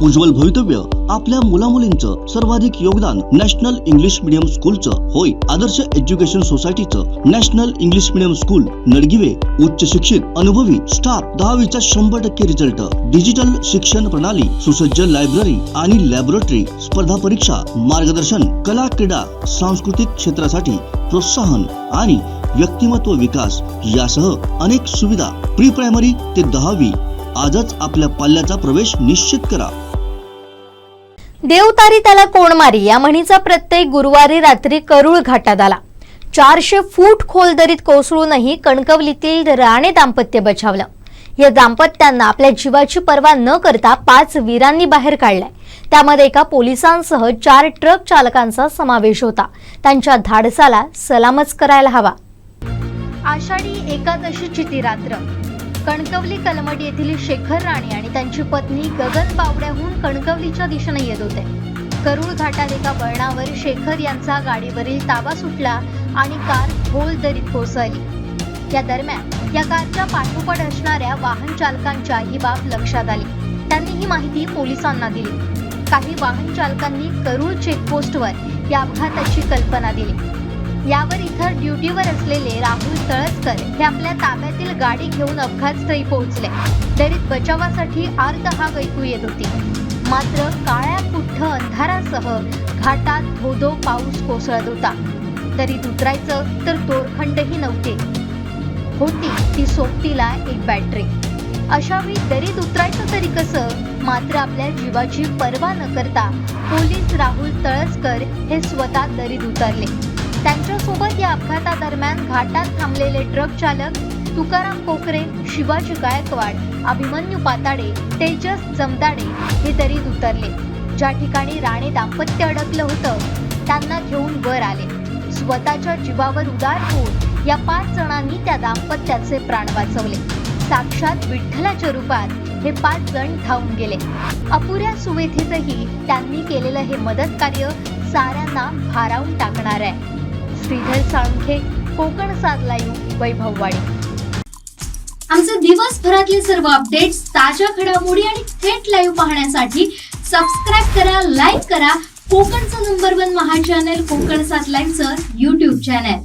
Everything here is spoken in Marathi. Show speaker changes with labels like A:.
A: उज्ज्वल भवितव्य आपल्या मुलामुलींचं सर्वाधिक योगदान नॅशनल इंग्लिश मीडियम स्कूलचं होय। आदर्श एज्युकेशन सोसायटीचं national English medium school Nadgive उच्च शिक्षित अनुभवी स्टाफ 10वीचा 100% रिझल्ट, डिजिटल शिक्षण प्रणाली, सुसज्ज लायब्ररी आणि लॅबोरेटरी, स्पर्धा परीक्षा मार्गदर्शन, कला क्रीडा सांस्कृतिक क्षेत्रासाठी प्रोत्साहन आणि व्यक्तिमत्व विकास यासह अनेक सुविधा। प्री प्रायमरी ते 10वी आजच आपल्या पाल्याचा प्रवेश निश्चित करा।
B: देवतारी त्याला कोण मारी या म्हणीचा प्रत्येक गुरुवारी रात्री करूळ घाटात आला। 400 फूट खोल दरीत कोसळूनही कणकवलीतील राणे दाम्पत्य बचावलं। या दाम्पत्यांना आपल्या जीवाची पर्वा न करता 5 वीरांनी बाहेर काढलंय। त्यामध्ये एका पोलिसांसह 4 ट्रक चालकांचा समावेश होता। त्यांच्या धाडसाला सलामच करायला हवा। आषाढी एकादशीची ती रात्र कणकवली कलमडी येथील शेखर राणे आणि त्यांची पत्नी गगन बावड्याहून कणकवलीच्या दिशेने येत होते। करूळ घाटात एका वळणावर शेखर यांचा गाडीवरील ताबा सुटला आणि कार खोल दरीत कोसळली। या दरम्यान या कारच्या पाठोपाठ असणाऱ्या वाहन चालकांच्या ही बाब लक्षात आली। त्यांनी ही माहिती पोलिसांना दिली। काही वाहन चालकांनी करूळ चेकपोस्टवर या अपघाताची कल्पना दिली। यावर इथं ड्युटीवर असलेले राहुल तळसकर हे आपल्या ताब्यातील गाडी घेऊन अपघातस्थळी पोहोचले। दरीत बचावासाठी आर्त हाक ऐकू येत होती। मात्र काळ्या कुठ्ठ अंधारासह घाटात धोधो पाऊस कोसळत होता। दरीत उतरायचं तर दोरखंडही नव्हते, होती ती सोबतीला एक बॅटरी। अशावेळी दरीत उतरायचं तरी कसं? मात्र आपल्या जीवाची पर्वा न करता पोलीस राहुल तळसकर हे स्वतः दरीत उतरले। त्यांच्यासोबत या अपघातादरम्यान घाटात थांबलेले ट्रक चालक तुकाराम कोकरे, शिवाजी गायकवाड, अभिमन्यू पाताडे, तेजस जमदाडे हे दरीत उतरले। ज्या ठिकाणी राणे दाम्पत्य अडकलं होतं त्यांना घेऊन वर आले। स्वतःच्या जीवावर उदार होऊन या 5 जणांनी त्या दाम्पत्याचे प्राण वाचवले। साक्षात विठ्ठलाच्या रूपात हे 5 जण धावून गेले। अपुऱ्या सुवेथेतही त्यांनी केलेलं हे मदत कार्य साऱ्यांना भारावून टाकणार आहे। श्रीधर साळुंखे, कोकण 7 लाईव्ह, वैभववाडी।
C: आमचे दिवसभरातले सर्व अपडेट्स, ताज्या घडामोडी आणि थेट लाईव्ह पाहण्यासाठी सबस्क्राइब करा, लाईक करा कोकणचं नंबर 1 महा चॅनल कोकण 7 लाईव्हचं YouTube चॅनल।